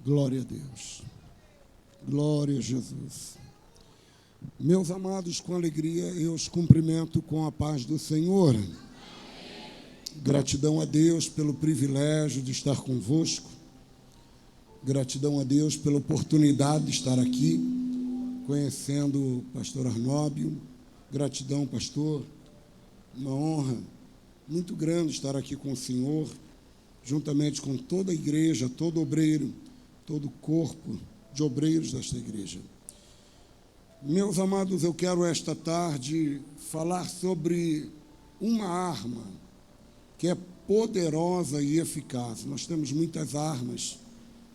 Glória a Deus. Glória a Jesus. Meus amados, com alegria eu os cumprimento com a paz do Senhor. Gratidão a Deus pelo privilégio de estar convosco. Gratidão a Deus pela oportunidade de estar aqui, conhecendo o pastor Arnóbio. Gratidão, pastor. Uma honra muito grande estar aqui com o Senhor, juntamente com toda a igreja, todo obreiro, todo o corpo de obreiros desta igreja. Meus amados, eu quero esta tarde falar sobre uma arma que é poderosa e eficaz. Nós temos muitas armas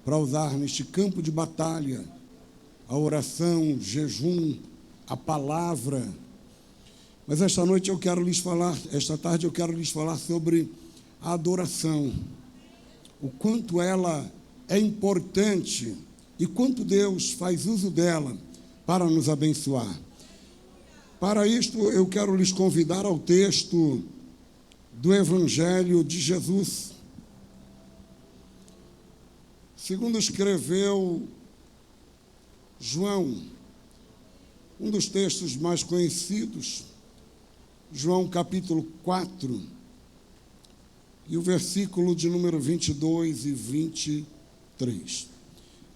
para usar neste campo de batalha: a oração, o jejum, a palavra. Mas esta tarde eu quero lhes falar sobre a adoração, o quanto ela é importante e quanto Deus faz uso dela para nos abençoar. Para isto, eu quero lhes convidar ao texto do Evangelho de Jesus. Segundo escreveu João, um dos textos mais conhecidos, João capítulo 4, e o versículo de número 22 e 23.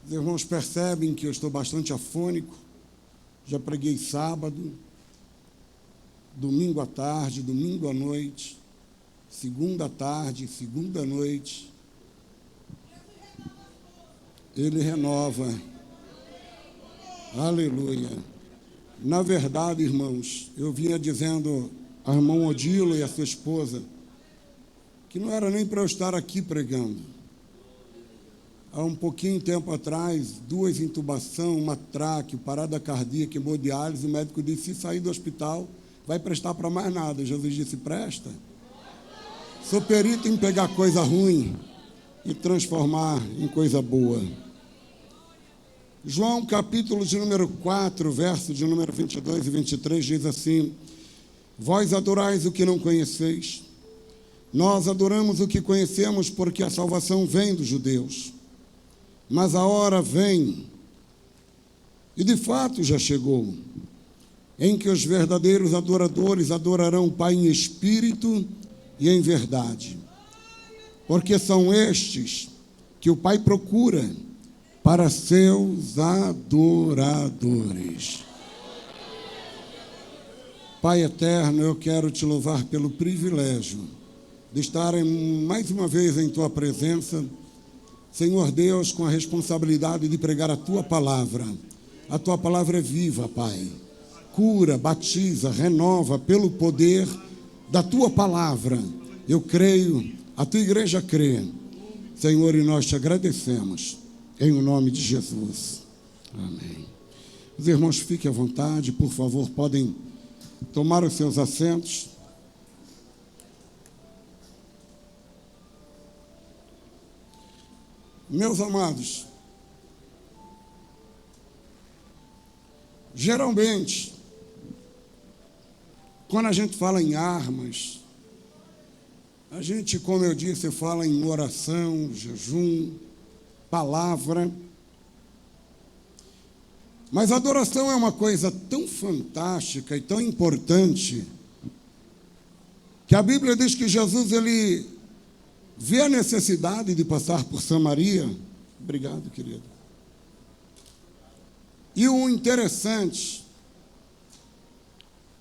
Os irmãos percebem que eu estou bastante afônico. Já preguei sábado, domingo à tarde, domingo à noite, segunda à tarde, segunda à noite. Ele renova. Aleluia. Na verdade, irmãos, eu vinha dizendo ao irmão Odilo e à sua esposa que não era nem para eu estar aqui pregando. Há um pouquinho tempo atrás, 2 intubações, uma traque, parada cardíaca, hemodiálise, o médico disse: se sair do hospital, vai prestar para mais nada. Jesus disse: presta. Sou perito em pegar coisa ruim e transformar em coisa boa. João, capítulo de número 4, verso de número 22 e 23, diz assim: vós adorais o que não conheceis. Nós adoramos o que conhecemos, porque a salvação vem dos judeus. Mas a hora vem, e de fato já chegou, em que os verdadeiros adoradores adorarão o Pai em espírito e em verdade. Porque são estes que o Pai procura para seus adoradores. Pai eterno, eu quero te louvar pelo privilégio de estar mais uma vez em tua presença, Senhor Deus, com a responsabilidade de pregar a tua palavra. A tua palavra é viva, Pai. Cura, batiza, renova pelo poder da tua palavra. Eu creio, a tua igreja crê, Senhor, e nós te agradecemos, em o nome de Jesus. Amém. Os irmãos, fiquem à vontade, por favor, podem tomar os seus assentos. Meus amados, geralmente, quando a gente fala em armas, a gente, como eu disse, fala em oração, jejum, palavra. Mas a adoração é uma coisa tão fantástica e tão importante que a Bíblia diz que Jesus, ele vê a necessidade de passar por Samaria. Obrigado, querido. E o interessante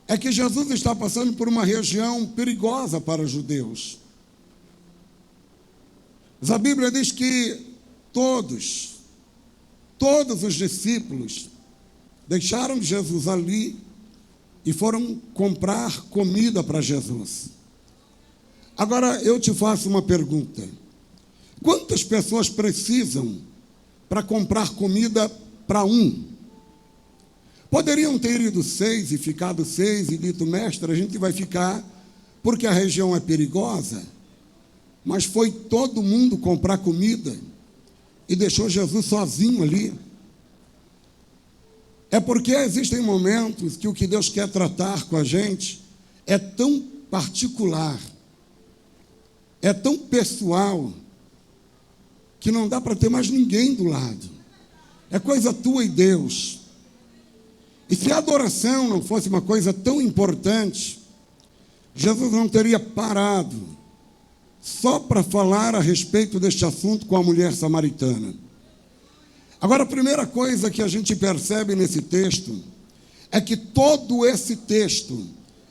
é que Jesus está passando por uma região perigosa para os judeus. Mas a Bíblia diz que todos os discípulos deixaram Jesus ali e foram comprar comida para Jesus. Agora, eu te faço uma pergunta: quantas pessoas precisam para comprar comida para um? Poderiam ter ido 6 e ficado 6 e dito: mestre, a gente vai ficar porque a região é perigosa. Mas foi todo mundo comprar comida e deixou Jesus sozinho ali. É porque existem momentos que o que Deus quer tratar com a gente é tão particular, é tão pessoal, que não dá para ter mais ninguém do lado. É coisa tua e Deus. E se a adoração não fosse uma coisa tão importante, Jesus não teria parado só para falar a respeito deste assunto com a mulher samaritana. Agora, a primeira coisa que a gente percebe nesse texto é que todo esse texto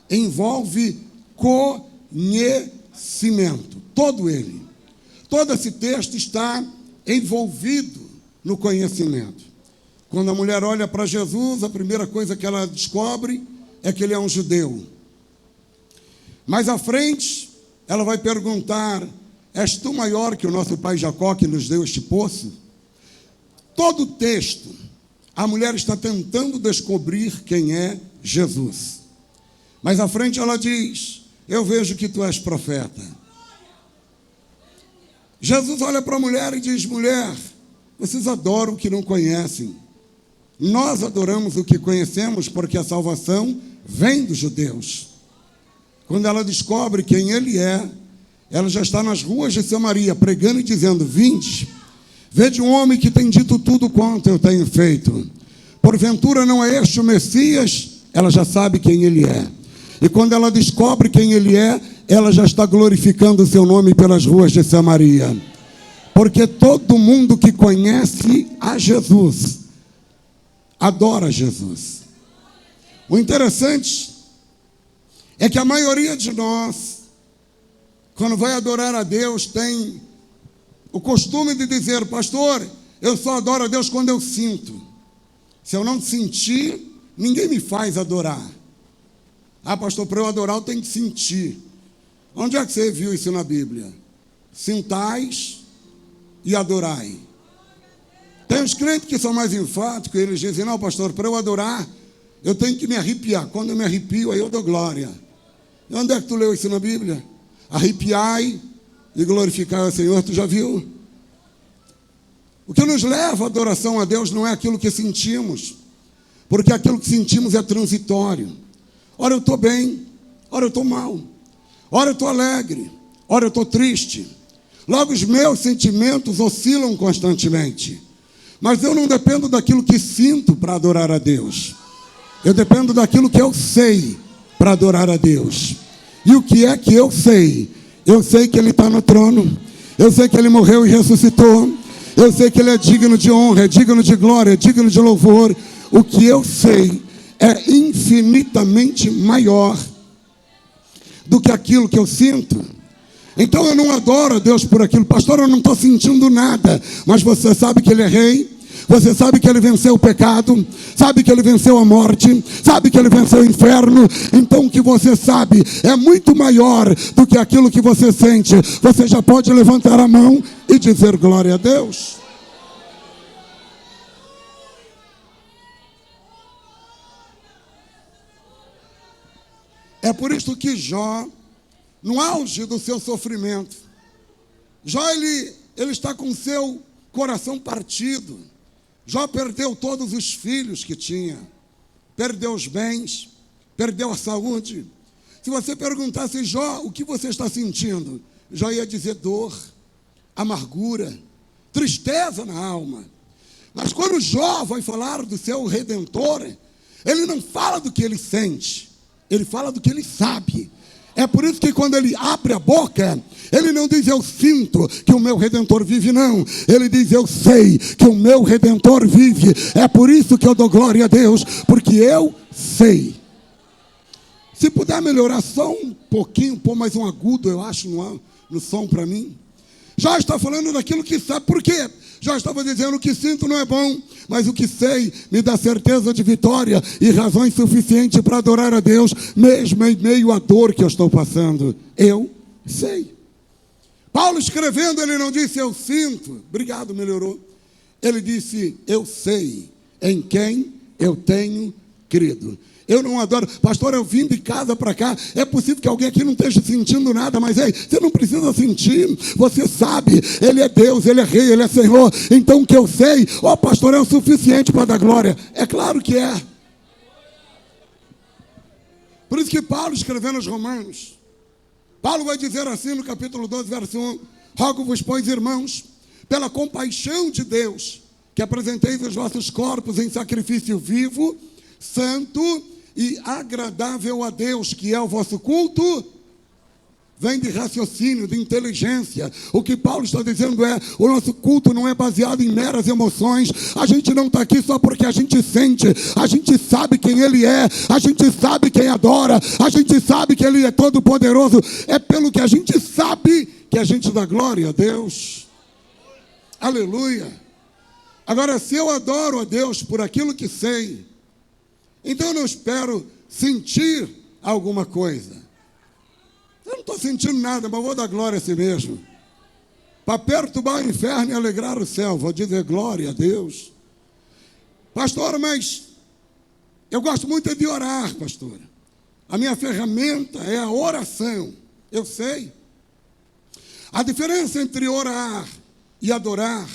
envolve conhecimento. Todo ele. Todo esse texto está envolvido no conhecimento. Quando a mulher olha para Jesus, a primeira coisa que ela descobre é que ele é um judeu. Mais à frente, ela vai perguntar: és tu maior que o nosso pai Jacó, que nos deu este poço? Todo o texto, a mulher está tentando descobrir quem é Jesus. Mais à frente ela diz: eu vejo que tu és profeta. Jesus olha para a mulher e diz: mulher, vocês adoram o que não conhecem. Nós adoramos o que conhecemos, porque a salvação vem dos judeus. Quando ela descobre quem ele é, ela já está nas ruas de Samaria, pregando e dizendo: vinde, vede um homem que tem dito tudo quanto eu tenho feito. Porventura não é este o Messias? Ela já sabe quem ele é. E quando ela descobre quem ele é, ela já está glorificando o seu nome pelas ruas de Samaria. Porque todo mundo que conhece a Jesus adora Jesus. O interessante é que a maioria de nós, quando vai adorar a Deus, tem o costume de dizer: pastor, eu só adoro a Deus quando eu sinto. Se eu não sentir, ninguém me faz adorar. Ah, pastor, para eu adorar eu tenho que sentir. Onde é que você viu isso na Bíblia? Sintais e adorai. Tem os crentes que são mais enfáticos, eles dizem: não, pastor, para eu adorar eu tenho que me arrepiar. Quando eu me arrepio, aí eu dou glória. E onde é que tu leu isso na Bíblia? Arrepiai e glorificai ao Senhor. Tu já viu? O que nos leva à adoração a Deus não é aquilo que sentimos, porque aquilo que sentimos é transitório. Ora eu estou bem, ora eu estou mal, ora eu estou alegre, ora eu estou triste. Logo os meus sentimentos oscilam constantemente. Mas eu não dependo daquilo que sinto para adorar a Deus. Eu dependo daquilo que eu sei para adorar a Deus. E o que é que eu sei? Eu sei que Ele está no trono. Eu sei que Ele morreu e ressuscitou. Eu sei que Ele é digno de honra, é digno de glória, é digno de louvor. O que eu sei é infinitamente maior do que aquilo que eu sinto. Então eu não adoro a Deus por aquilo. Pastor, eu não estou sentindo nada. Mas você sabe que Ele é rei. Você sabe que Ele venceu o pecado. Sabe que Ele venceu a morte. Sabe que Ele venceu o inferno. Então o que você sabe é muito maior do que aquilo que você sente. Você já pode levantar a mão e dizer glória a Deus. É por isso que Jó, no auge do seu sofrimento, Jó ele está com o seu coração partido. Jó perdeu todos os filhos que tinha, perdeu os bens, perdeu a saúde. Se você perguntasse: Jó, o que você está sentindo? Jó ia dizer dor, amargura, tristeza na alma. Mas quando Jó vai falar do seu Redentor, ele não fala do que ele sente, ele fala do que ele sabe. É por isso que quando ele abre a boca, ele não diz: eu sinto que o meu Redentor vive, não. Ele diz: eu sei que o meu Redentor vive. É por isso que eu dou glória a Deus, porque eu sei. Se puder melhorar só um pouquinho, pôr mais um agudo, eu acho, no som para mim. Já está falando daquilo que sabe. Por quê? Já estava dizendo: o que sinto não é bom, mas o que sei me dá certeza de vitória e razões suficientes para adorar a Deus, mesmo em meio à dor que eu estou passando. Eu sei. Paulo escrevendo, ele não disse: eu sinto. Obrigado, melhorou. Ele disse: eu sei em quem eu tenho crido. Eu não adoro. Pastor, eu vim de casa para cá. É possível que alguém aqui não esteja sentindo nada, mas ei, você não precisa sentir. Você sabe, Ele é Deus, Ele é Rei, Ele é Senhor. Então o que eu sei, pastor, é o suficiente para dar glória. É claro que é. Por isso que Paulo, escrevendo aos Romanos, Paulo vai dizer assim no capítulo 12, verso 1: rogo-vos, pois, irmãos, pela compaixão de Deus, que apresenteis os vossos corpos em sacrifício vivo, santo e agradável a Deus, que é o vosso culto. Vem de raciocínio, de inteligência. O que Paulo está dizendo é: o nosso culto não é baseado em meras emoções. A gente não está aqui só porque a gente sente. A gente sabe quem Ele é. A gente sabe quem adora. A gente sabe que Ele é todo poderoso. É pelo que a gente sabe que a gente dá glória a Deus. Aleluia. Agora, se eu adoro a Deus por aquilo que sei, então eu não espero sentir alguma coisa. Eu não estou sentindo nada, mas vou dar glória a si mesmo. Para perturbar o inferno e alegrar o céu, vou dizer glória a Deus. Pastor, mas eu gosto muito de orar, pastor. A minha ferramenta é a oração. Eu sei. A diferença entre orar e adorar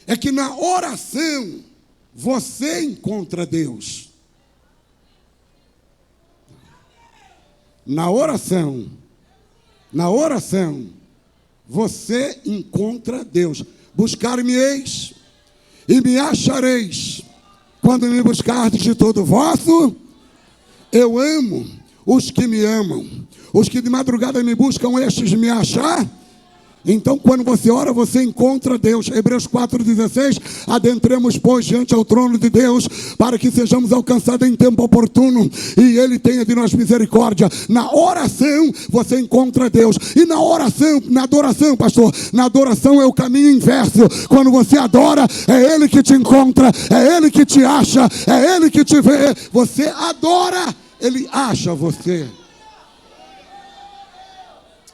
é que na oração você encontra Deus. Na oração, você encontra Deus. Buscar-me-eis e me achareis, quando me buscardes de todo vosso. Eu amo os que me amam. Os que de madrugada me buscam, estes me achar. Então, quando você ora, você encontra Deus. Hebreus 4,16, adentremos, pois, diante ao trono de Deus, para que sejamos alcançados em tempo oportuno, e Ele tenha de nós misericórdia. Na oração, você encontra Deus. E na oração, na adoração, pastor, na adoração é o caminho inverso. Quando você adora, é Ele que te encontra, é Ele que te acha, é Ele que te vê. Você adora, Ele acha você.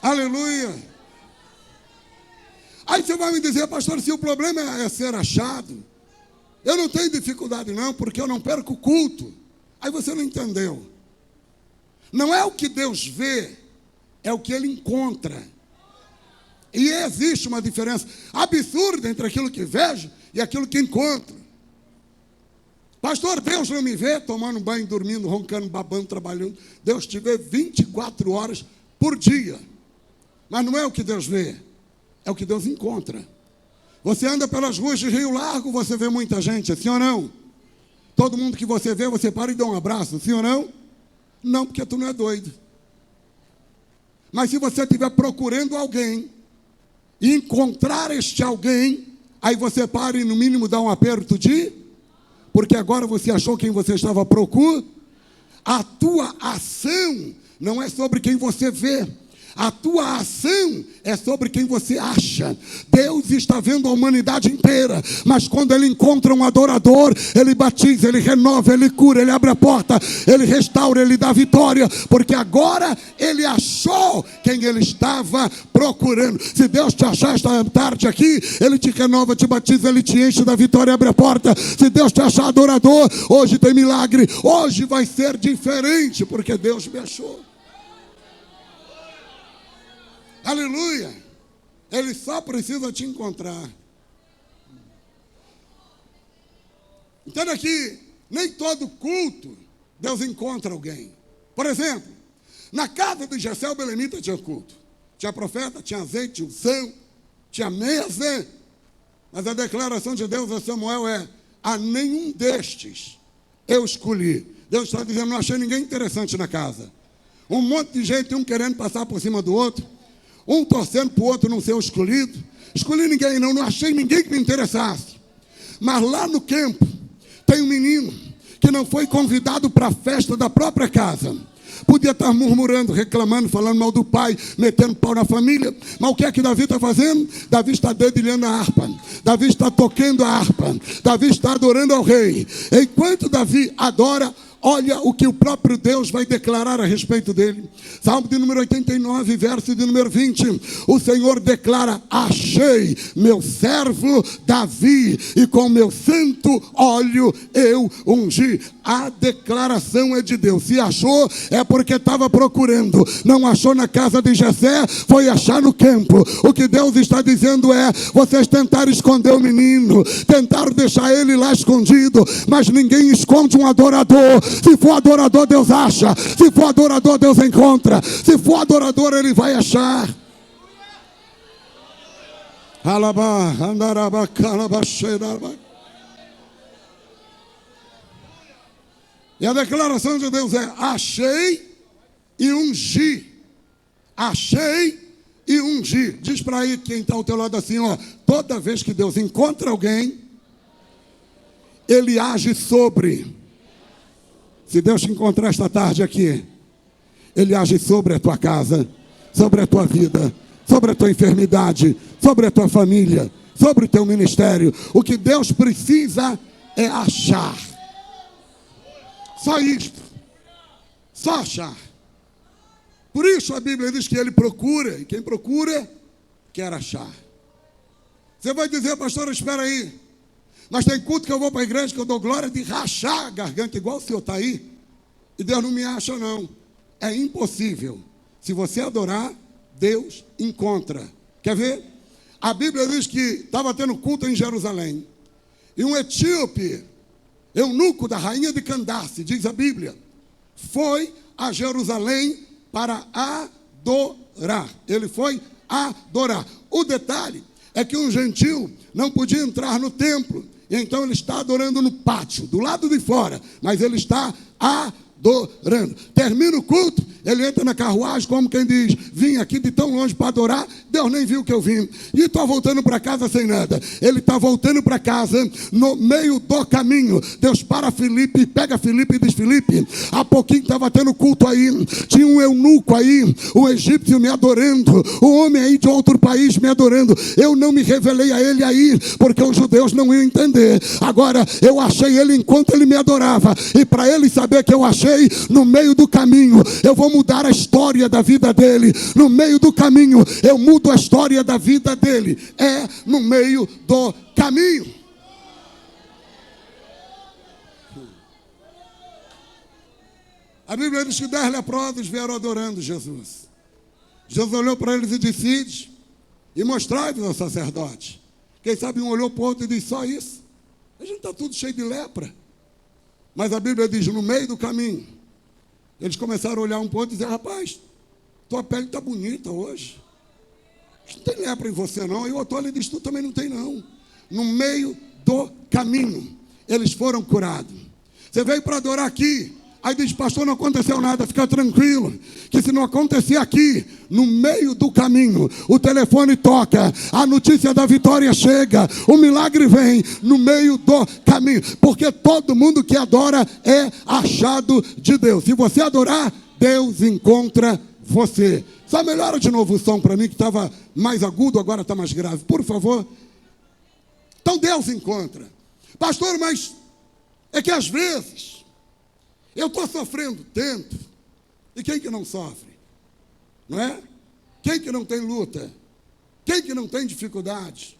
Aleluia. Aí você vai me dizer: pastor, se o problema é ser achado, eu não tenho dificuldade não, porque eu não perco o culto. Aí você não entendeu. Não é o que Deus vê, é o que Ele encontra. E existe uma diferença absurda entre aquilo que vejo e aquilo que encontro. Pastor, Deus não me vê tomando banho, dormindo, roncando, babando, trabalhando. Deus te vê 24 horas por dia. Mas não é o que Deus vê, é o que Deus encontra. Você anda pelas ruas de Rio Largo, você vê muita gente, sim ou não? Todo mundo que você vê, você para e dá um abraço, sim ou não? Não, porque tu não é doido. Mas se você estiver procurando alguém e encontrar este alguém, aí você para e no mínimo dá um aperto de... Porque agora você achou quem você estava procurando. A tua ação não é sobre quem você vê. A tua ação é sobre quem você acha. Deus está vendo a humanidade inteira, mas quando Ele encontra um adorador, Ele batiza, Ele renova, Ele cura, Ele abre a porta, Ele restaura, Ele dá vitória, porque agora Ele achou quem Ele estava procurando. Se Deus te achar esta tarde aqui, Ele te renova, te batiza, Ele te enche da vitória, abre a porta. Se Deus te achar adorador, hoje tem milagre, hoje vai ser diferente, porque Deus me achou. Aleluia. Ele só precisa te encontrar. Entenda que nem todo culto Deus encontra alguém. Por exemplo, na casa de Jessé Belemita tinha culto. Tinha profeta, tinha azeite, unção, tinha mesa. Mas a declaração de Deus a Samuel é: a nenhum destes eu escolhi. Deus está dizendo: não achei ninguém interessante na casa. Um monte de gente, um querendo passar por cima do outro, um torcendo para o outro não ser o escolhido. Escolhi ninguém não achei ninguém que me interessasse. Mas lá no campo tem um menino que não foi convidado para a festa da própria casa. Podia estar murmurando, reclamando, falando mal do pai, metendo pau na família. Mas o que é que Davi está fazendo? Davi está dedilhando a harpa. Davi está tocando a harpa. Davi está adorando ao rei. Enquanto Davi adora, olha o que o próprio Deus vai declarar a respeito dele. Salmo de número 89, verso de número 20. O Senhor declara: achei meu servo Davi, e com meu santo óleo eu ungi. A declaração é de Deus. Se achou, é porque estava procurando. Não achou na casa de Jessé, foi achar no campo. O que Deus está dizendo é: vocês tentaram esconder o menino, tentaram deixar ele lá escondido, mas ninguém esconde um adorador. Se for adorador, Deus acha. Se for adorador, Deus encontra. Se for adorador, Ele vai achar. Alabá, andarabá, calabá, cheirabá. E a declaração de Deus é: achei e ungi. Achei e ungi. Diz para aí quem está ao teu lado assim, ó. Toda vez que Deus encontra alguém, Ele age sobre. Se Deus te encontrar esta tarde aqui, Ele age sobre a tua casa, sobre a tua vida, sobre a tua enfermidade, sobre a tua família, sobre o teu ministério. O que Deus precisa é achar. Só isto. Só achar. Por isso a Bíblia diz que Ele procura, e quem procura, quer achar. Você vai dizer: pastor, espera aí, mas tem culto que eu vou para a igreja que eu dou glória de rachar a garganta, igual o senhor está aí, e Deus não me acha, não. É impossível. Se você adorar, Deus encontra. Quer ver? A Bíblia diz que estava tendo culto em Jerusalém, e um etíope, eunuco da rainha de Candace, diz a Bíblia, foi a Jerusalém para adorar. Ele foi adorar. O detalhe é que um gentil não podia entrar no templo, e então ele está adorando no pátio, do lado de fora, mas ele está adorando. Termina o culto, ele entra na carruagem como quem diz: vim aqui de tão longe para adorar, Deus nem viu que eu vim, e estou voltando para casa sem nada. Ele está voltando para casa, no meio do caminho, Deus para Filipe, pega Filipe e diz: Filipe, há pouquinho estava tendo culto aí, tinha um eunuco aí, um egípcio me adorando, um homem aí de outro país me adorando. Eu não me revelei a ele aí, porque os judeus não iam entender. Agora eu achei ele enquanto ele me adorava, e para ele saber que eu achei, no meio do caminho, eu vou mudar a história da vida dele. No meio do caminho, eu mudo a história da vida dele. É no meio do caminho. A Bíblia diz que 10 leprosos vieram adorando Jesus. Jesus olhou para eles e disse: ide e mostrai-vos ao sacerdote. Quem sabe um olhou para o outro e disse: só isso? A gente está tudo cheio de lepra. Mas a Bíblia diz: no meio do caminho, eles começaram a olhar um para o outro e dizer: rapaz, tua pele está bonita hoje. Não tem lepra em você não. E o outro olha e diz: tu também não tem não. No meio do caminho, eles foram curados. Você veio para adorar aqui, aí diz: pastor, não aconteceu nada. Fica tranquilo, que se não acontecer aqui, no meio do caminho, o telefone toca, a notícia da vitória chega, o milagre vem no meio do caminho. Porque todo mundo que adora é achado de Deus. Se você adorar, Deus encontra você. Só melhora de novo o som para mim, que estava mais agudo, agora está mais grave, por favor. Então Deus encontra. Pastor, mas é que às vezes eu estou sofrendo tanto. E quem que não sofre? Não é? Quem que não tem luta? Quem que não tem dificuldade?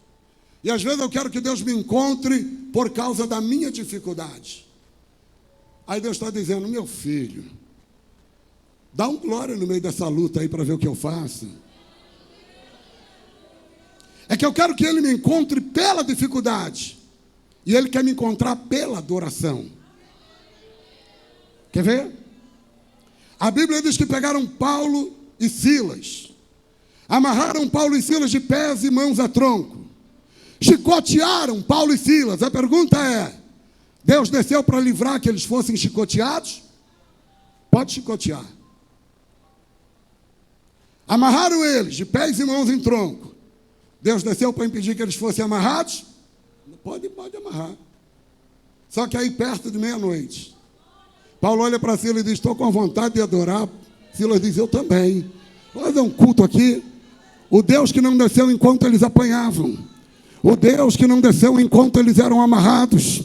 E às vezes eu quero que Deus me encontre por causa da minha dificuldade. Aí Deus está dizendo: meu filho, dá um glória no meio dessa luta aí para ver o que eu faço. É que eu quero que Ele me encontre pela dificuldade. E Ele quer me encontrar pela adoração. Quer ver? A Bíblia diz que pegaram Paulo e Silas, amarraram Paulo e Silas de pés e mãos a tronco, chicotearam Paulo e Silas. A pergunta é: Deus desceu para livrar que eles fossem chicoteados? Pode chicotear. Amarraram eles de pés e mãos em tronco. Deus desceu para impedir que eles fossem amarrados? Pode amarrar. Só que aí perto de meia-noite, Paulo olha para Silas e diz: estou com vontade de adorar. Silas diz: eu também. Vamos fazer um culto aqui. O Deus que não desceu enquanto eles apanhavam. O Deus que não desceu enquanto eles eram amarrados.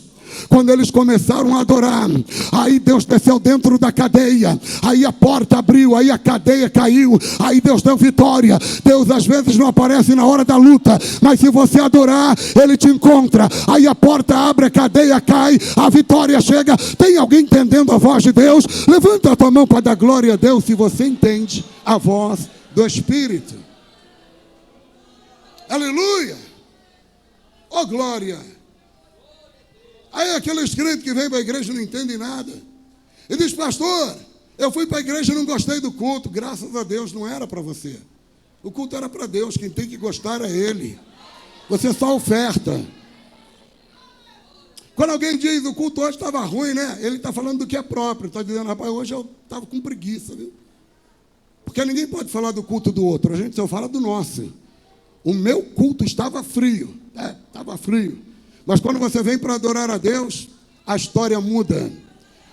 Quando eles começaram a adorar, aí Deus desceu dentro da cadeia, aí a porta abriu, aí a cadeia caiu, aí Deus deu vitória. Deus às vezes não aparece na hora da luta, mas se você adorar, Ele te encontra. Aí a porta abre, a cadeia cai, a vitória chega. Tem alguém entendendo a voz de Deus? Levanta a tua mão para dar glória a Deus se você entende a voz do Espírito. Aleluia! Oh glória! Aí aqueles crentes que vêm para a igreja não entendem nada. E diz: pastor, eu fui para a igreja e não gostei do culto. Graças a Deus, não era para você. O culto era para Deus, quem tem que gostar é Ele. Você só oferta. Quando alguém diz o culto hoje estava ruim, né? Ele está falando do que é próprio. Está dizendo, rapaz, hoje eu estava com preguiça, viu? Porque ninguém pode falar do culto do outro. A gente só fala do nosso. O meu culto estava frio. Estava frio. Mas quando você vem para adorar a Deus, a história muda.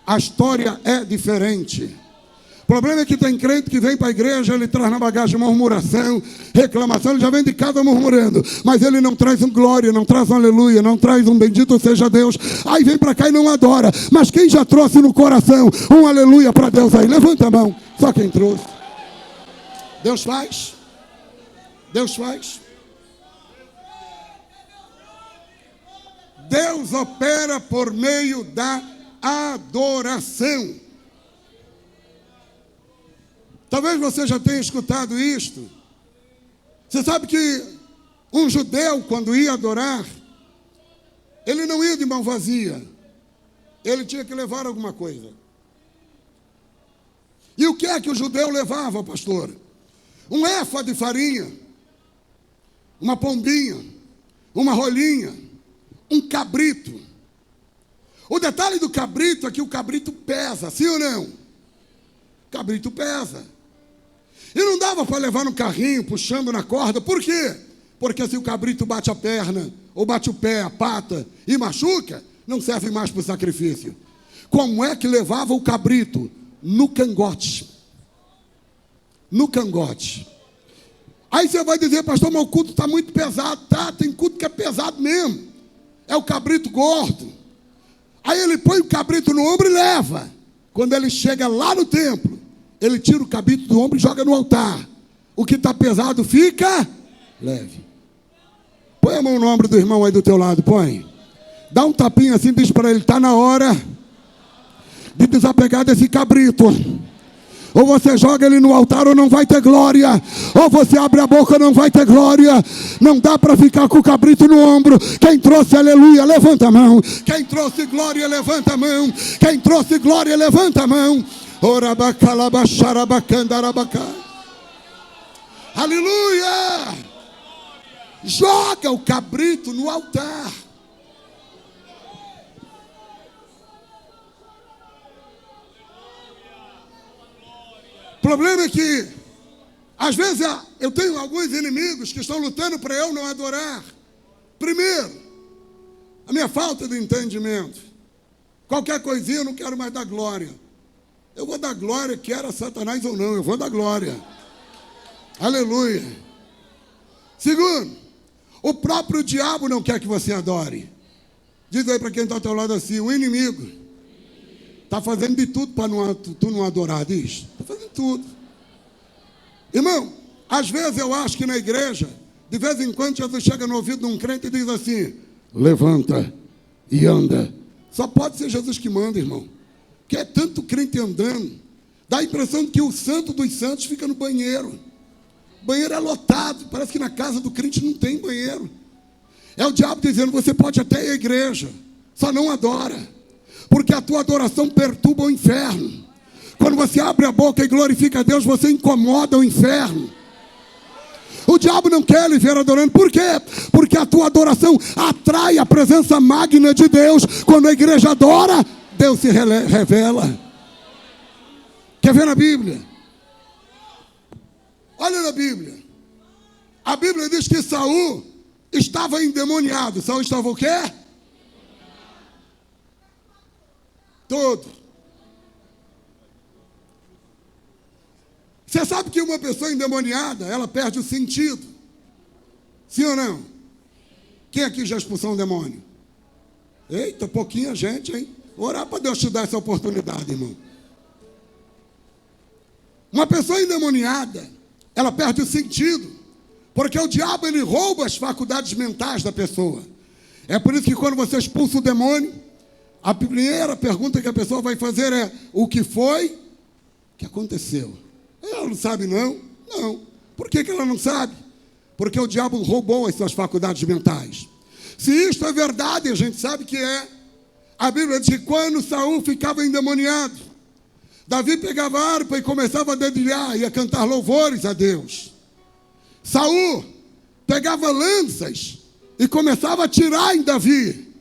A história é diferente. O problema é que tem crente que vem para a igreja, ele traz na bagagem murmuração, reclamação, ele já vem de casa murmurando, mas ele não traz um glória, não traz um aleluia, não traz um bendito seja Deus, aí vem para cá e não adora. Mas quem já trouxe no coração um aleluia para Deus aí? Levanta a mão, só quem trouxe. Deus faz. Deus faz. Deus opera por meio da adoração. Talvez você já tenha escutado isto. Você sabe que um judeu, quando ia adorar, ele não ia de mão vazia. Ele tinha que levar alguma coisa. E o que é que o judeu levava, pastor? Um éfa de farinha, uma pombinha, uma rolinha, um cabrito. O detalhe do cabrito é que o cabrito pesa, sim ou não? O cabrito pesa. E não dava para levar no carrinho, puxando na corda. Por quê? Porque se o cabrito bate a perna, ou bate o pé, a pata, e machuca, não serve mais para o sacrifício. Como é que levava o cabrito? No cangote. No cangote. Aí você vai dizer, pastor, mas o culto está muito pesado. Tá, tem culto que é pesado mesmo. É o cabrito gordo. Aí ele põe o cabrito no ombro e leva. Quando ele chega lá no templo, ele tira o cabrito do ombro e joga no altar. O que está pesado fica leve. Põe a mão no ombro do irmão aí do teu lado, põe. Dá um tapinha assim, diz para ele, está na hora de desapegar desse cabrito. Ou você joga ele no altar ou não vai ter glória. Ou você abre a boca ou não vai ter glória. Não dá para ficar com o cabrito no ombro. Quem trouxe aleluia, levanta a mão. Quem trouxe glória, levanta a mão. Quem trouxe glória, levanta a mão. Aleluia! Joga o cabrito no altar. O problema é que, às vezes, eu tenho alguns inimigos que estão lutando para eu não adorar. Primeiro, a minha falta de entendimento. Qualquer coisinha eu não quero mais dar glória. Eu vou dar glória, quer a Satanás ou não, eu vou dar glória. Aleluia. Segundo, o próprio diabo não quer que você adore. Diz aí para quem está ao teu lado assim, o inimigo está fazendo de tudo para tu não adorar, diz. Está fazendo tudo. Irmão, às vezes eu acho que na igreja, de vez em quando Jesus chega no ouvido de um crente e diz assim, levanta e anda. Só pode ser Jesus que manda, irmão. Que é tanto crente andando, dá a impressão de que o santo dos santos fica no banheiro. O banheiro é lotado, parece que na casa do crente não tem banheiro. É o diabo dizendo, você pode até ir à igreja, só não adora, porque a tua adoração perturba o inferno. Quando você abre a boca e glorifica a Deus, você incomoda o inferno. O diabo não quer lhe ver adorando. Por quê? Porque a tua adoração atrai a presença magna de Deus. Quando a igreja adora, Deus se revela. Quer ver na Bíblia? Olha na Bíblia. A Bíblia diz que Saul estava endemoniado. Saul estava o quê? Todo. Você sabe que uma pessoa endemoniada, ela perde o sentido. Sim ou não? Quem aqui já expulsou um demônio? Eita, pouquinha gente, hein? Orar para Deus te dar essa oportunidade, irmão. Uma pessoa endemoniada, ela perde o sentido, porque o diabo, ele rouba as faculdades mentais da pessoa. É por isso que quando você expulsa o demônio, a primeira pergunta que a pessoa vai fazer é, o que foi que aconteceu? Ela não sabe não? Não. Por que ela não sabe? Porque o diabo roubou as suas faculdades mentais. Se isto é verdade, a gente sabe que é. A Bíblia diz que quando Saul ficava endemoniado, Davi pegava a harpa e começava a dedilhar e a cantar louvores a Deus. Saul pegava lanças e começava a atirar em Davi.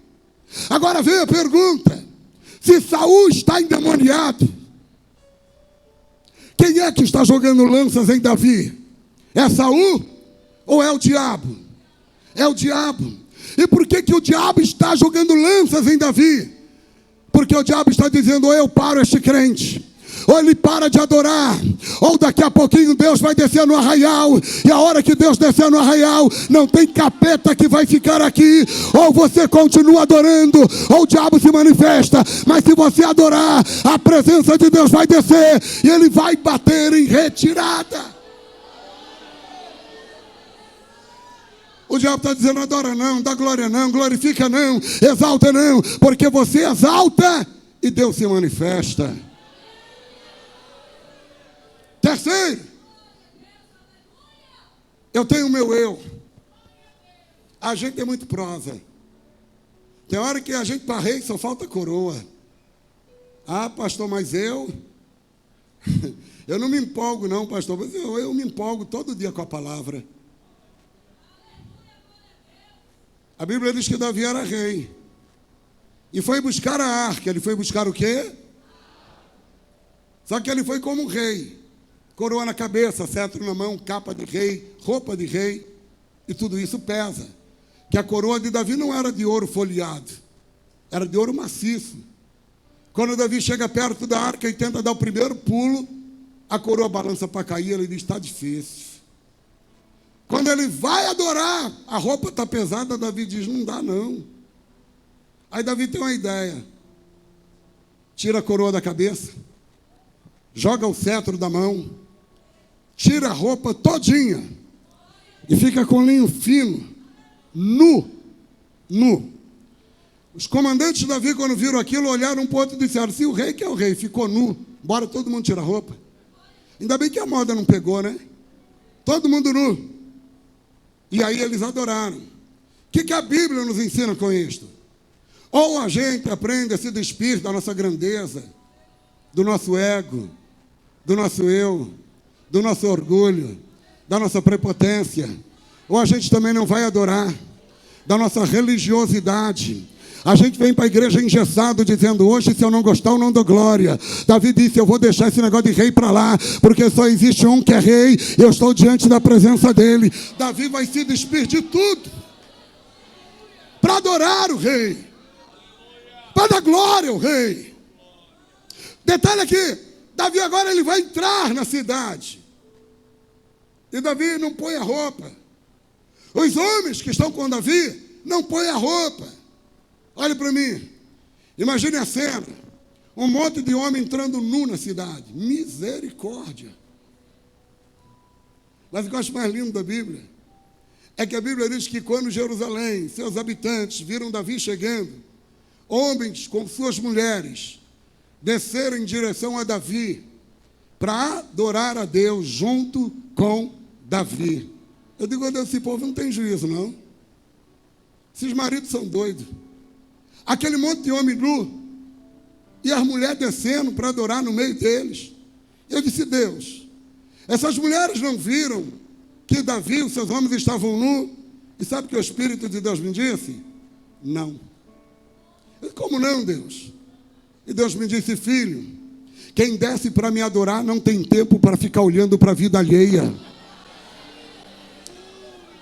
Agora vem a pergunta: se Saul está endemoniado, quem é que está jogando lanças em Davi? É Saul ou é o diabo? É o diabo. E por que o diabo está jogando lanças em Davi? Porque o diabo está dizendo: ou eu paro este crente, ou ele para de adorar, ou daqui a pouquinho Deus vai descer no arraial, e a hora que Deus descer no arraial, não tem capeta que vai ficar aqui. Ou você continua adorando, ou o diabo se manifesta. Mas se você adorar, a presença de Deus vai descer, e ele vai bater em retirada. O diabo está dizendo: adora não, dá glória não, glorifica não, exalta não, porque você exalta e Deus se manifesta. Terceiro, eu tenho o meu eu. A gente é muito prosa. Tem hora que a gente para rei só falta coroa. Ah, pastor, mas eu não me empolgo não, pastor, mas eu me empolgo todo dia com a palavra. A Bíblia diz que Davi era rei e foi buscar a arca. Ele foi buscar o quê? Só que ele foi como um rei. Coroa na cabeça, cetro na mão, capa de rei, roupa de rei, e tudo isso pesa. Que a coroa de Davi não era de ouro folheado, era de ouro maciço. Quando Davi chega perto da arca e tenta dar o primeiro pulo, a coroa balança para cair, ele diz: está difícil. Quando ele vai adorar, a roupa está pesada, Davi diz: não dá não. Aí Davi tem uma ideia: tira a coroa da cabeça, joga o cetro da mão, tira a roupa todinha e fica com linho fino, nu. Os comandantes de Davi, quando viram aquilo, olharam um para o outro e disseram: se o rei que é o rei ficou nu, bora todo mundo tirar a roupa. Ainda bem que a moda não pegou, né? Todo mundo nu. E aí eles adoraram. O que a Bíblia nos ensina com isto? Ou a gente aprende a se despir da nossa grandeza, do nosso ego, do nosso eu, do nosso orgulho, da nossa prepotência, ou a gente também não vai adorar, da nossa religiosidade. A gente vem para a igreja engessado dizendo: hoje se eu não gostar eu não dou glória. Davi disse: eu vou deixar esse negócio de rei para lá, porque só existe um que é rei, eu estou diante da presença dele. Davi vai se despir de tudo para adorar o rei, para dar glória ao rei. Detalhe aqui: Davi agora ele vai entrar na cidade, e Davi não põe a roupa. Os homens que estão com Davi não põem a roupa. Olha para mim, imagine a cena: um monte de homem entrando nu na cidade. Misericórdia. Mas o que eu acho mais lindo da Bíblia é que a Bíblia diz que quando Jerusalém, seus habitantes, viram Davi chegando, homens com suas mulheres desceram em direção a Davi para adorar a Deus junto com Davi. Eu digo: Deus, esse povo não tem juízo não. Esses maridos são doidos. Aquele monte de homem nu e as mulheres descendo para adorar no meio deles. Eu disse: Deus, essas mulheres não viram que Davi e os seus homens estavam nus? E sabe o que o Espírito de Deus me disse? Não. Eu disse: como não, Deus? E Deus me disse: filho, quem desce para me adorar não tem tempo para ficar olhando para a vida alheia.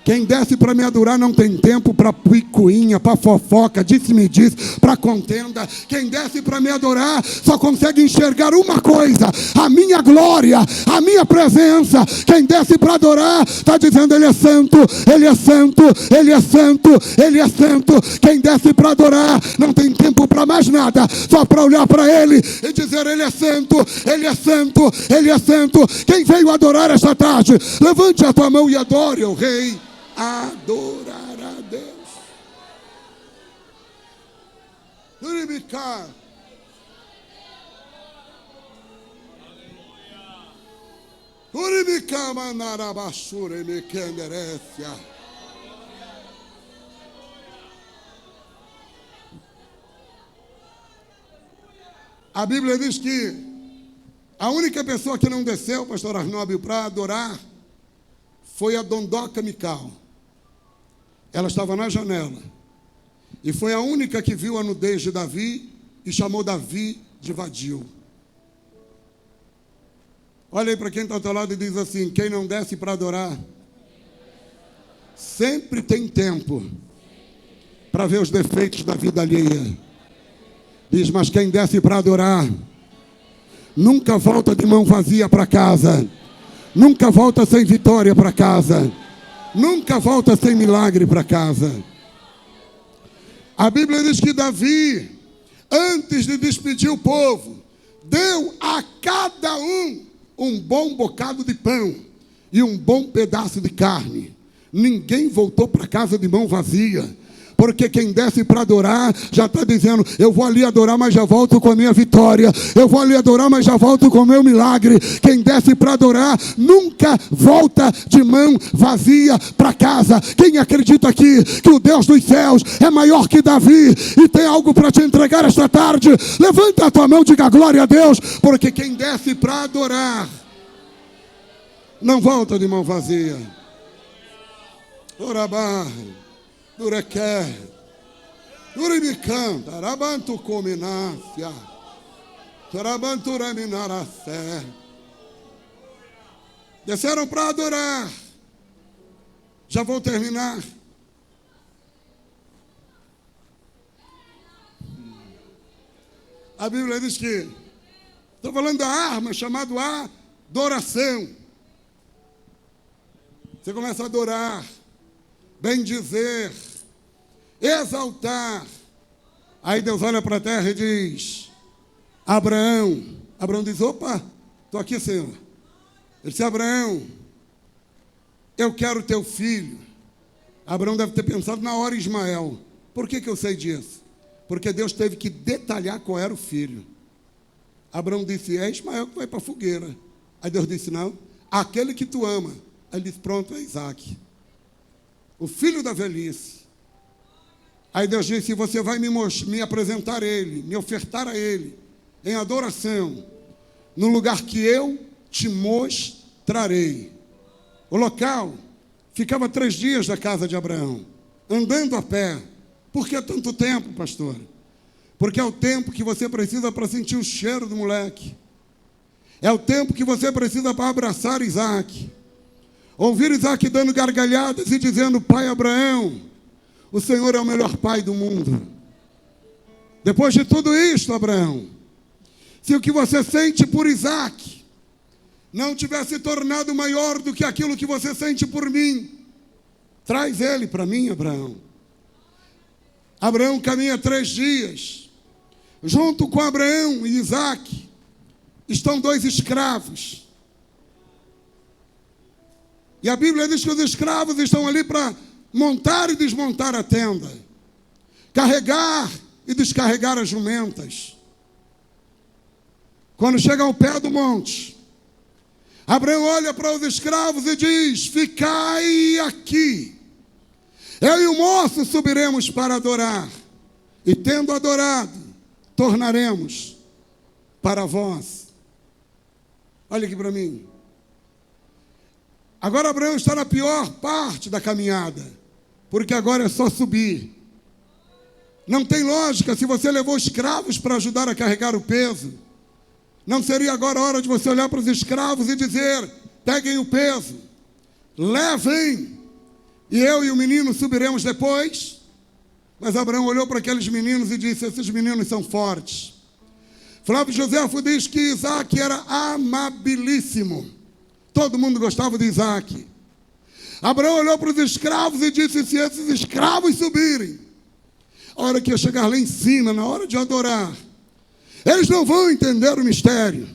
Quem desce para me adorar não tem tempo para picuinha, para fofoca, disse-me-diz, para contenda. Quem desce para me adorar só consegue enxergar uma coisa: a minha glória, a minha presença. Quem desce para adorar está dizendo: ele é santo, ele é santo, ele é santo, ele é santo. Quem desce para adorar não tem tempo para mais nada, só para olhar para ele e dizer: ele é santo, ele é santo, ele é santo. Quem veio adorar esta tarde, levante a tua mão e adore o Rei. Adorar a Deus. Uribiká. Uribiká manarabashura mekenderecia. A Bíblia diz que a única pessoa que não desceu, pastor Arnóbio, para adorar foi a Dondoca Mical. Ela estava na janela. E foi a única que viu a nudez de Davi e chamou Davi de vadio. Olha aí para quem está ao teu lado e diz assim: quem não desce para adorar, sempre tem tempo para ver os defeitos da vida alheia. Diz, mas quem desce para adorar, nunca volta de mão vazia para casa. Nunca volta sem vitória para casa. Nunca volta sem milagre para casa. A Bíblia diz que Davi, antes de despedir o povo, deu a cada um bom bocado de pão e um bom pedaço de carne. Ninguém voltou para casa de mão vazia. Porque quem desce para adorar já está dizendo: eu vou ali adorar, mas já volto com a minha vitória. Eu vou ali adorar, mas já volto com o meu milagre. Quem desce para adorar nunca volta de mão vazia para casa. Quem acredita aqui que o Deus dos céus é maior que Davi e tem algo para te entregar esta tarde, levanta a tua mão e diga glória a Deus. Porque quem desce para adorar não volta de mão vazia. Orabá. Durequé, Duribicam, Tarabantu Cominácia, Tarabantu Raminaracé. Desceram para adorar. Já vou terminar. A Bíblia diz que, estou falando da arma chamada adoração. Você começa a adorar, bendizer, exaltar. Aí Deus olha para a terra e diz: Abraão. Abraão diz: opa, estou aqui, Senhor. Ele disse: Abraão, eu quero teu filho. Abraão deve ter pensado na hora em Ismael. Por que eu sei disso? Porque Deus teve que detalhar qual era o filho. Abraão disse: é Ismael que vai para a fogueira. Aí Deus disse: não, aquele que tu ama. Aí ele disse: pronto, é Isaac, o filho da velhice. Aí Deus disse: você vai me apresentar ele, me ofertar a ele, em adoração, no lugar que eu te mostrarei. O local ficava 3 dias da casa de Abraão, andando a pé. Por que tanto tempo, pastor? Porque é o tempo que você precisa para sentir o cheiro do moleque. É o tempo que você precisa para abraçar Isaac. Ouvir Isaac dando gargalhadas e dizendo: pai Abraão, o Senhor é o melhor pai do mundo. Depois de tudo isto, Abraão, se o que você sente por Isaac não tivesse tornado maior do que aquilo que você sente por mim, traz ele para mim, Abraão. Abraão caminha 3 dias. Junto com Abraão e Isaac estão 2 escravos. E a Bíblia diz que os escravos estão ali para montar e desmontar a tenda, carregar e descarregar as jumentas. Quando chega ao pé do monte, Abraão olha para os escravos e diz: ficai aqui, eu e o moço subiremos para adorar, e tendo adorado, tornaremos para vós. Olha aqui para mim. Agora Abraão está na pior parte da caminhada, porque agora é só subir. Não tem lógica. Se você levou escravos para ajudar a carregar o peso, não seria agora a hora de você olhar para os escravos e dizer: peguem o peso, levem, e eu e o menino subiremos depois? Mas Abraão olhou para aqueles meninos e disse: esses meninos são fortes. Flávio Joséfo diz que Isaac era amabilíssimo. Todo mundo gostava de Isaac. Abraão olhou para os escravos e disse: se esses escravos subirem, a hora que eu chegar lá em cima, na hora de adorar, eles não vão entender o mistério.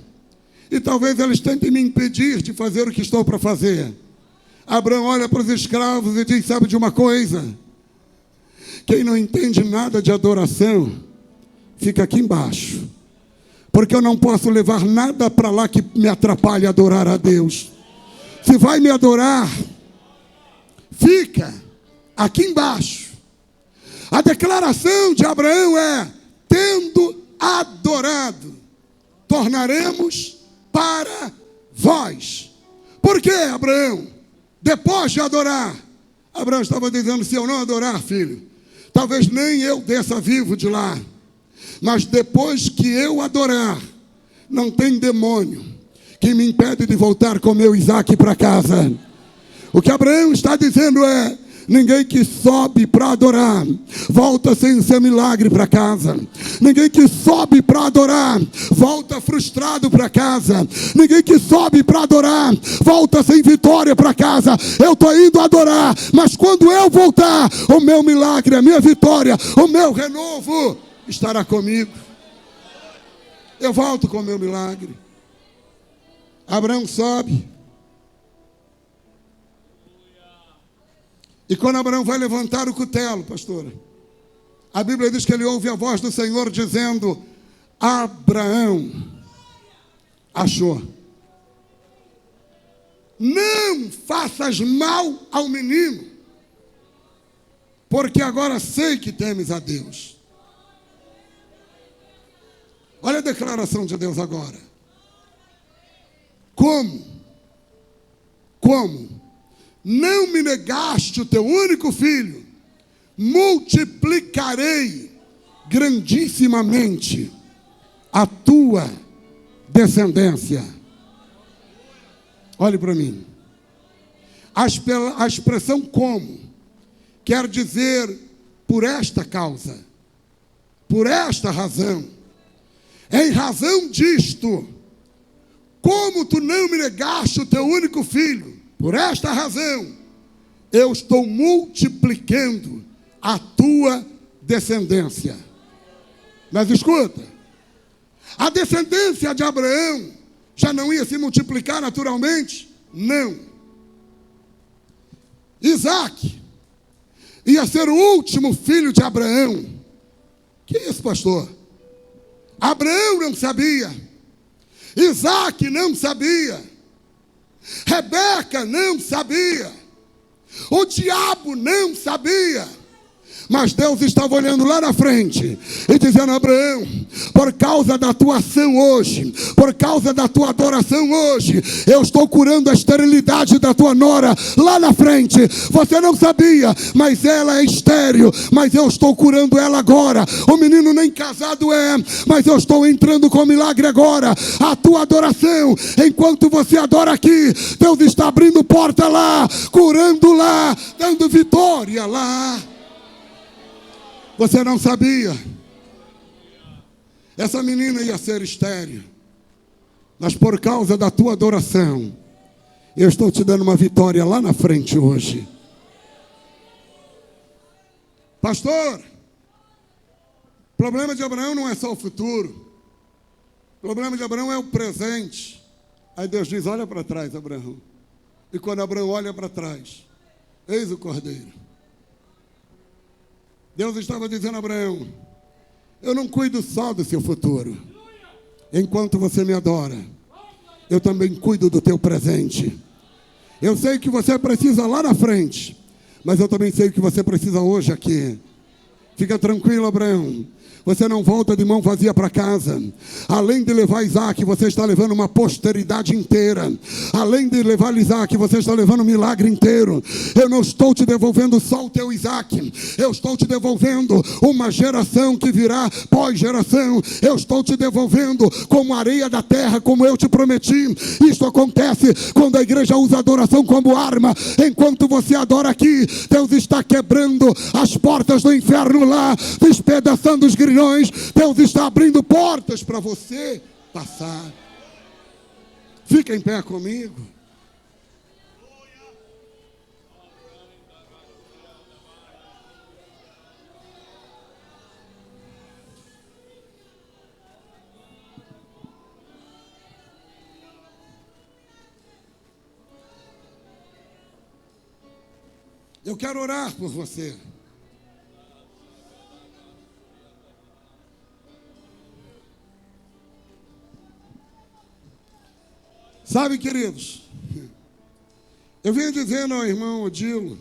E talvez eles tentem me impedir de fazer o que estou para fazer. Abraão olha para os escravos e diz: sabe de uma coisa? Quem não entende nada de adoração, fica aqui embaixo. Porque eu não posso levar nada para lá que me atrapalhe a adorar a Deus. Se vai me adorar, fica aqui embaixo. A declaração de Abraão é: tendo adorado, tornaremos para vós. Por que, Abraão? Depois de adorar, Abraão estava dizendo: se eu não adorar, filho, talvez nem eu desça vivo de lá. Mas depois que eu adorar, não tem demônio que me impede de voltar com meu Isaque para casa. O que Abraão está dizendo é: ninguém que sobe para adorar volta sem seu milagre para casa. Ninguém que sobe para adorar volta frustrado para casa. Ninguém que sobe para adorar volta sem vitória para casa. Eu estou indo adorar, mas quando eu voltar, o meu milagre, a minha vitória, o meu renovo estará comigo. Eu volto com o meu milagre. Abraão sobe. E quando Abraão vai levantar o cutelo, pastora, a Bíblia diz que ele ouve a voz do Senhor dizendo: Abraão, achou. Não faças mal ao menino, porque agora sei que temes a Deus. Olha a declaração de Deus agora. Como? Não me negaste o teu único filho, multiplicarei grandissimamente a tua descendência. Olhe para mim. A expressão como quer dizer por esta causa, por esta razão, em razão disto, como tu não me negaste o teu único filho, por esta razão, eu estou multiplicando a tua descendência. Mas escuta, a descendência de Abraão já não ia se multiplicar naturalmente? Não. Isaque ia ser o último filho de Abraão. Que isso, pastor? Abraão não sabia. Isaque não sabia. Rebeca não sabia. O diabo não sabia. Mas Deus estava olhando lá na frente e dizendo: Abraão, por causa da tua ação hoje, por causa da tua adoração hoje, eu estou curando a esterilidade da tua nora lá na frente. Você não sabia, mas ela é estéril, mas eu estou curando ela agora. O menino nem casado é, mas eu estou entrando com milagre agora. A tua adoração, enquanto você adora aqui, Deus está abrindo porta lá, curando lá, dando vitória lá. Você não sabia. Essa menina ia ser estéril, mas por causa da tua adoração, eu estou te dando uma vitória lá na frente hoje. Pastor, o problema de Abraão não é só o futuro. O problema de Abraão é o presente. Aí Deus diz: olha para trás, Abraão. E quando Abraão olha para trás, eis o cordeiro. Deus estava dizendo a Abraão: eu não cuido só do seu futuro. Enquanto você me adora, eu também cuido do teu presente. Eu sei que você precisa lá na frente, mas eu também sei que você precisa hoje aqui. Fica tranquilo, Abraão. Você não volta de mão vazia para casa. Além de levar Isaque, você está levando uma posteridade inteira. Além de levar Isaque, você está levando um milagre inteiro. Eu não estou te devolvendo só o teu Isaque. Eu estou te devolvendo uma geração que virá pós-geração. Eu estou te devolvendo como areia da terra, como eu te prometi. Isso acontece quando a igreja usa a adoração como arma. Enquanto você adora aqui, Deus está quebrando as portas do inferno lá, despedaçando os grilhões. Deus está abrindo portas para você passar. Fica em pé comigo. Eu quero orar por você. Sabe, queridos, eu venho dizendo ao irmão Odilo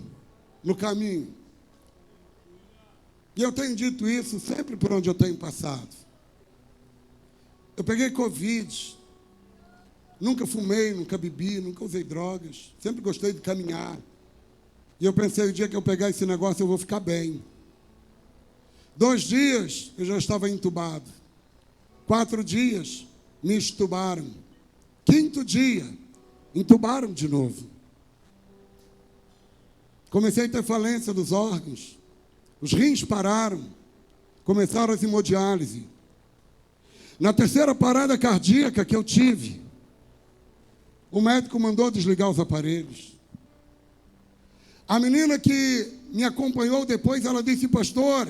no caminho, e eu tenho dito isso sempre por onde eu tenho passado. Eu peguei Covid, nunca fumei, nunca bebi, nunca usei drogas, sempre gostei de caminhar. E eu pensei, o dia que eu pegar esse negócio, eu vou ficar bem. 2 dias, eu já estava entubado. 4 dias, me entubaram. 5º dia, entubaram de novo. Comecei a ter falência dos órgãos. Os rins pararam. Começaram as hemodiálise. Na 3ª parada cardíaca que eu tive, o médico mandou desligar os aparelhos. A menina que me acompanhou depois, ela disse, pastor,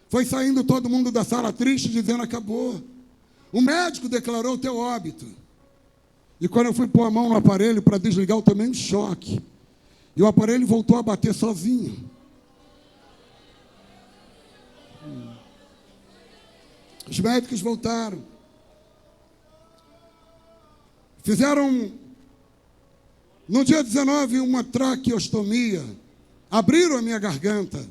foi saindo todo mundo da sala triste, dizendo, acabou. O médico declarou o teu óbito. E quando eu fui pôr a mão no aparelho para desligar, eu tomei um choque. E o aparelho voltou a bater sozinho. Os médicos voltaram. Fizeram, no dia 19, uma traqueostomia. Abriram a minha garganta.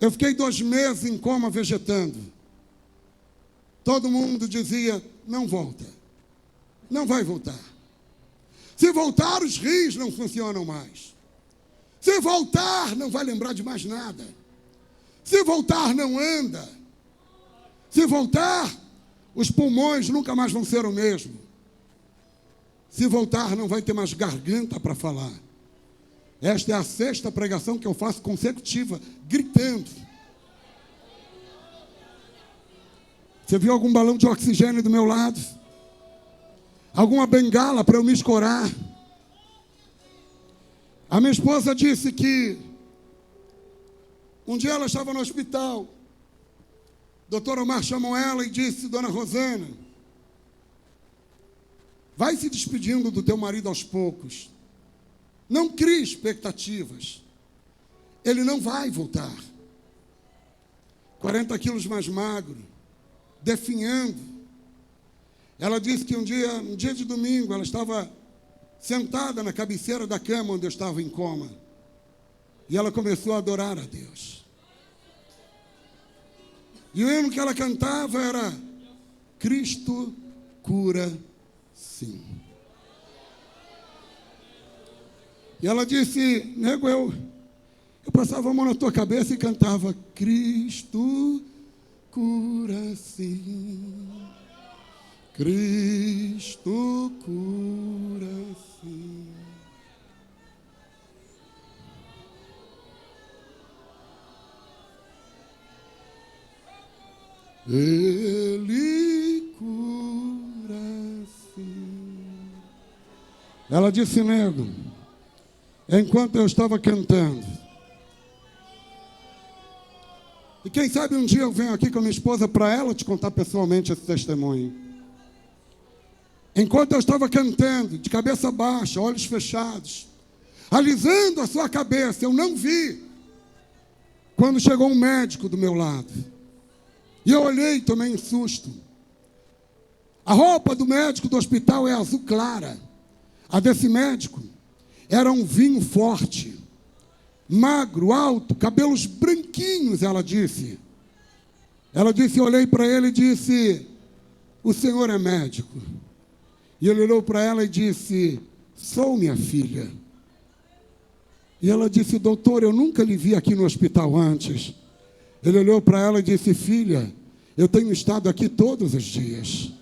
Eu fiquei 2 meses em coma vegetando. Todo mundo dizia, não volta. Não vai voltar. Se voltar, os rins não funcionam mais. Se voltar, não vai lembrar de mais nada. Se voltar, não anda. Se voltar, os pulmões nunca mais vão ser o mesmo. Se voltar, não vai ter mais garganta para falar. Esta é a 6ª pregação que eu faço consecutiva, gritando. Você viu algum balão de oxigênio do meu lado? Alguma bengala para eu me escorar? A minha esposa disse que um dia ela estava no hospital. Doutor Omar chamou ela e disse, dona Rosana, vai se despedindo do teu marido aos poucos. Não crie expectativas. Ele não vai voltar. 40 quilos mais magro, definhando. Ela disse que um dia de domingo, ela estava sentada na cabeceira da cama onde eu estava em coma. E ela começou a adorar a Deus. E o hino que ela cantava era Cristo cura sim. E ela disse, nego, eu passava a mão na tua cabeça e cantava Cristo cura sim. Cristo cura sim. Ele cura sim. Ela disse, nego, enquanto eu estava cantando, e quem sabe um dia eu venho aqui com a minha esposa para ela te contar pessoalmente esse testemunho. Enquanto eu estava cantando, de cabeça baixa, olhos fechados, alisando a sua cabeça, eu não vi. Quando chegou um médico do meu lado, e eu olhei e tomei um susto. A roupa do médico do hospital é azul clara. A desse médico era um vinho forte, magro, alto, cabelos branquinhos, ela disse. Ela disse, eu olhei para ele e disse, o senhor é médico? E ele olhou para ela e disse, sou minha filha. E ela disse, doutor, eu nunca lhe vi aqui no hospital antes. Ele olhou para ela e disse, filha, eu tenho estado aqui todos os dias.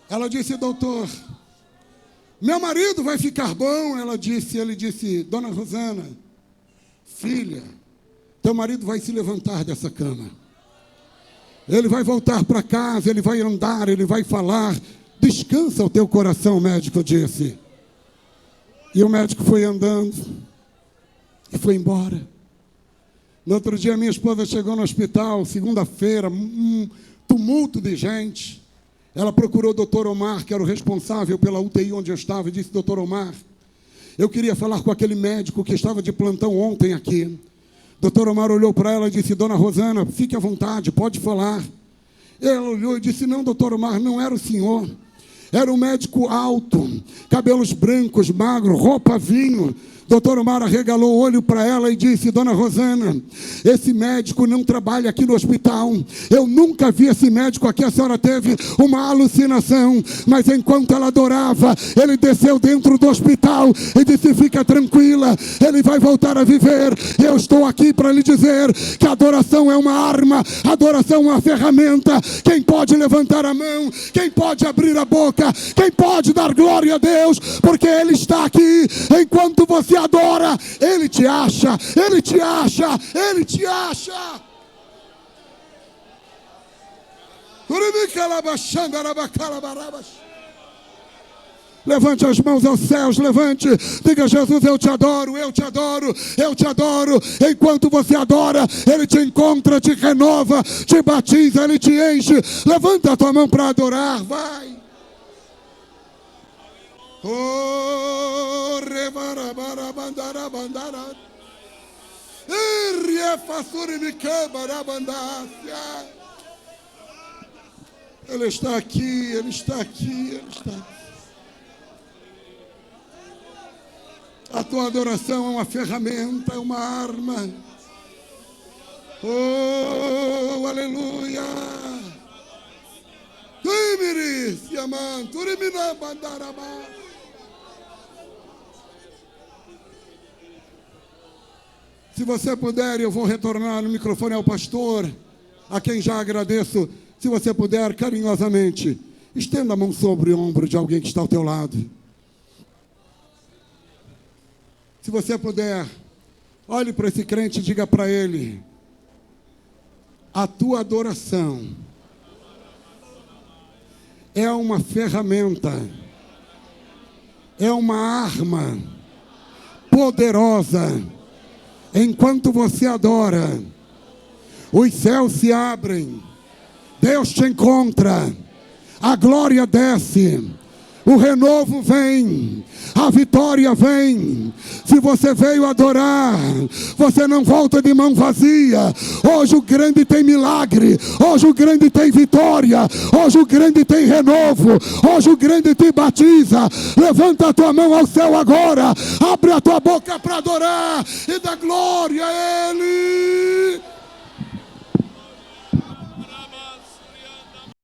Ela disse, doutor, meu marido vai ficar bom. Ele disse, dona Rosana, filha, teu marido vai se levantar dessa cama. Ele vai voltar para casa, ele vai andar, ele vai falar. Descansa o teu coração, o médico disse. E o médico foi andando e foi embora. No outro dia, minha esposa chegou no hospital, segunda-feira, um tumulto de gente. Ela procurou o doutor Omar, que era o responsável pela UTI onde eu estava, e disse, doutor Omar, eu queria falar com aquele médico que estava de plantão ontem aqui. Doutor Omar olhou para ela e disse, dona Rosana, fique à vontade, pode falar. Ela olhou e disse, não, doutor Omar, não era o senhor. Era um médico alto, cabelos brancos, magro, roupa vinho, Doutor Omar arregalou o olho para ela e disse: dona Rosana, esse médico não trabalha aqui no hospital. Eu nunca vi esse médico aqui. A senhora teve uma alucinação. Mas enquanto ela adorava, ele desceu dentro do hospital e disse: fica tranquila, ele vai voltar a viver. Eu estou aqui para lhe dizer que a adoração é uma arma, a adoração é uma ferramenta. Quem pode levantar a mão, quem pode abrir a boca, quem pode dar glória a Deus, porque Ele está aqui. Enquanto você adora, Ele te acha, Ele te acha, Ele te acha. Levante as mãos aos céus, levante, diga: Jesus, eu te adoro, eu te adoro, eu te adoro. Enquanto você adora, Ele te encontra, te renova, te batiza, Ele te enche. Levanta a tua mão para adorar, vai. Oh, rebarabarabandarabandara, Ele está aqui, Ele está aqui, Ele está aqui. A tua adoração é uma ferramenta, é uma arma. Oh, aleluia. Se você puder, eu vou retornar no microfone ao pastor, a quem já agradeço. Se você puder, carinhosamente, estenda a mão sobre o ombro de alguém que está ao teu lado. Se você puder, olhe para esse crente e diga para ele: a tua adoração é uma ferramenta, é uma arma poderosa. Enquanto você adora, os céus se abrem, Deus te encontra, a glória desce, o renovo vem, a vitória vem. Se você veio adorar, você não volta de mão vazia. Hoje o grande tem milagre, hoje o grande tem vitória, hoje o grande tem renovo, hoje o grande te batiza. Levanta a tua mão ao céu agora, abre a tua boca para adorar e dá glória a Ele.